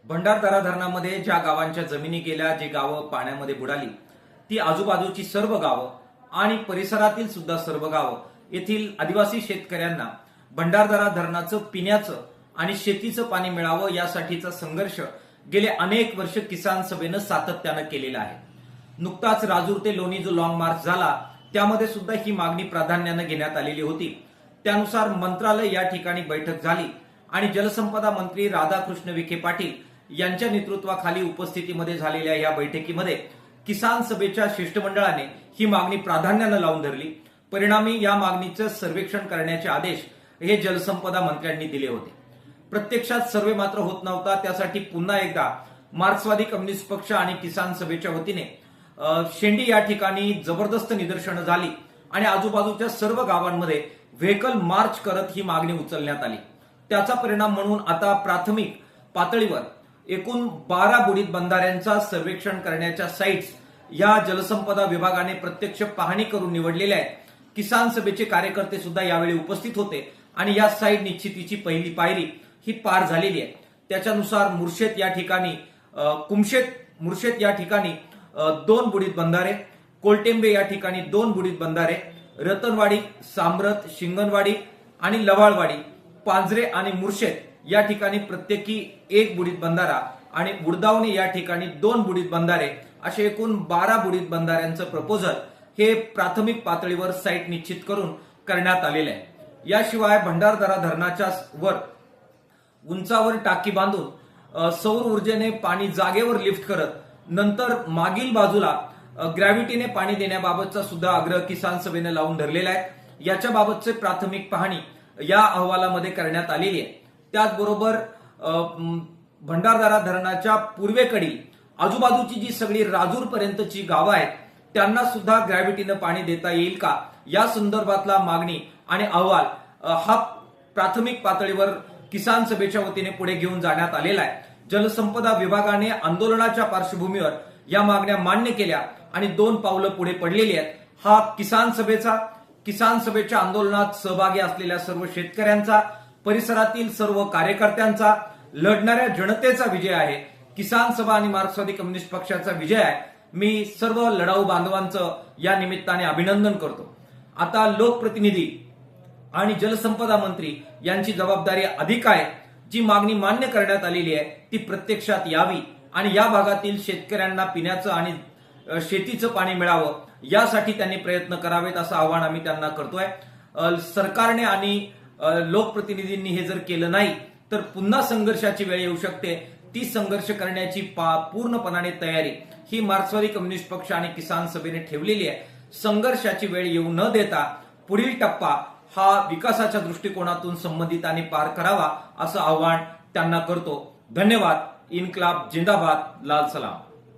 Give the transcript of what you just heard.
भंडारदरा धरणामध्ये ज्या गावांच्या जमिनी गेल्या, जे गावं पाण्यामध्ये बुडाली, ती आजूबाजूची सर्व गावं आणि परिसरातील सुद्धा सर्व गावं येथील आदिवासी शेतकऱ्यांना भंडारदरा धरणाचं पिण्याचं आणि शेतीचं पाणी मिळावं यासाठीचा संघर्ष गेले अनेक वर्ष किसान सभेनं सातत्यानं केलेला आहे। नुकताच राजूर ते लोणी जो लॉंग मार्च झाला त्यामध्ये सुद्धा ही मागणी प्राधान्यानं घेण्यात आलेली होती। त्यानुसार मंत्रालय या ठिकाणी बैठक झाली आणि जलसंपदा मंत्री राधाकृष्ण विखे पाटील यांच्या नेतृत्वाखाली उपस्थितीमध्ये झालेल्या या बैठकीमध्ये किसान सभेच्या शिष्टमंडळाने ही मागणी प्राधान्यानं लावून धरली। परिणामी या मागणीचं सर्वेक्षण करण्याचे आदेश हे जलसंपदा मंत्र्यांनी दिले होते। प्रत्यक्षात सर्वे मात्र होत नव्हता, त्यासाठी पुन्हा एकदा मार्क्सवादी कम्युनिस्ट पक्ष आणि किसान सभेच्या वतीने शेंडी या ठिकाणी जबरदस्त निदर्शनं झाली आणि आजूबाजूच्या सर्व गावांमध्ये व्हेकल मार्च करत ही मागणी उचलण्यात आली। त्याचा परिणाम म्हणून आता प्राथमिक पातळीवर एकूण 12 बुडीत बंधाऱ्यांचा सर्वेक्षण करण्याच्या साइट्स या जलसंपदा विभागाने प्रत्यक्ष पाहणी करून निवडलेल्या आहेत। किसान सभेचे कार्यकर्ते सुद्धा यावेळी उपस्थित होते आणि या साइट निश्चितीची पहिली पायरी ही पार झालेली आहे। त्याच्यानुसार मुर्शेत या ठिकाणी मुर्शेत या ठिकाणी 2 बुडीत बंधारे, कोलटेंबे या ठिकाणी 2 बुडीत बंधारे, रतनवाडी, सामरत, शिंगणवाडी आणि लवाळवाडी, पांजरे आणि मुर्शेत या ठिकाणी प्रत्येकी 1 बुडीत बंधारा आणि बुडदावणे या ठिकाणी 2 बुडीत बंधारे असे एकूण 12 बुडीत बंधाऱ्यांचं प्रपोजल हे प्राथमिक पातळीवर साइट निश्चित करून करण्यात आलेले आहे। याशिवाय भंडारदरा धरणाच्या वर उंचावर टाकी बांधून सौर ऊर्जेने पाणी जागेवर लिफ्ट करत नंतर मागील बाजूला ग्रॅव्हिटीने पाणी देण्याबाबतचा सुद्धा आग्रह किसान सभेने लावून धरलेला आहे। याच्या बाबतचे प्राथमिक पाहणी या अहवालामध्ये करण्यात आलेली आहे। त्याचबरोबर भंडारदरा धरणाच्या पूर्वेकडील आजूबाजूची जी सगळी राजूर पर्यंतची गावं आहेत त्यांना सुद्धा ग्रॅव्हिटीनं पाणी देता येईल का या संदर्भातला मागणी आणि अहवाल हा प्राथमिक पातळीवर किसान सभेच्या वतीने पुढे घेऊन जाण्यात आलेला आहे। जलसंपदा विभागाने आंदोलनाच्या पार्श्वभूमीवर या मागण्या मान्य केल्या आणि 2 पावलं पुढे पडलेली आहेत। हा किसान सभेच्या आंदोलनात सहभागी असलेल्या सर्व शेतकऱ्यांचा, परिसरातील सर्व कार्यकर्त्यांचा, लढणाऱ्या जनतेचा विजय आहे। किसान सभा आणि मार्क्सवादी कम्युनिस्ट पक्षाचा विजय आहे। मी सर्व लढाऊ बांधवांचं या निमित्ताने अभिनंदन करतो। आता लोकप्रतिनिधी आणि जलसंपदा मंत्री यांची जबाबदारी अधिक आहे। जी मागणी मान्य करण्यात आलेली आहे ती प्रत्यक्षात यावी आणि या भागातील शेतकऱ्यांना पिण्याचं आणि शेतीचं पाणी मिळावं यासाठी त्यांनी प्रयत्न करावेत असं आवाहन आम्ही त्यांना करतोय। सरकारने आणि लोकप्रतिनिधींनी हे जर केलं नाही तर पुन्हा संघर्षाची वेळ येऊ शकते। ती संघर्ष करण्याची पूर्णपणाने तयारी ही मार्क्सवादी कम्युनिस्ट पक्ष आणि किसान सभेने ठेवलेली आहे। संघर्षाची वेळ येऊ न देता पुढील टप्पा हा विकासाच्या दृष्टिकोनातून संबंधितांनी पार करावा असं आवाहन त्यांना करतो। धन्यवाद। इन्कलाब जिंदाबाद। लाल सलाम।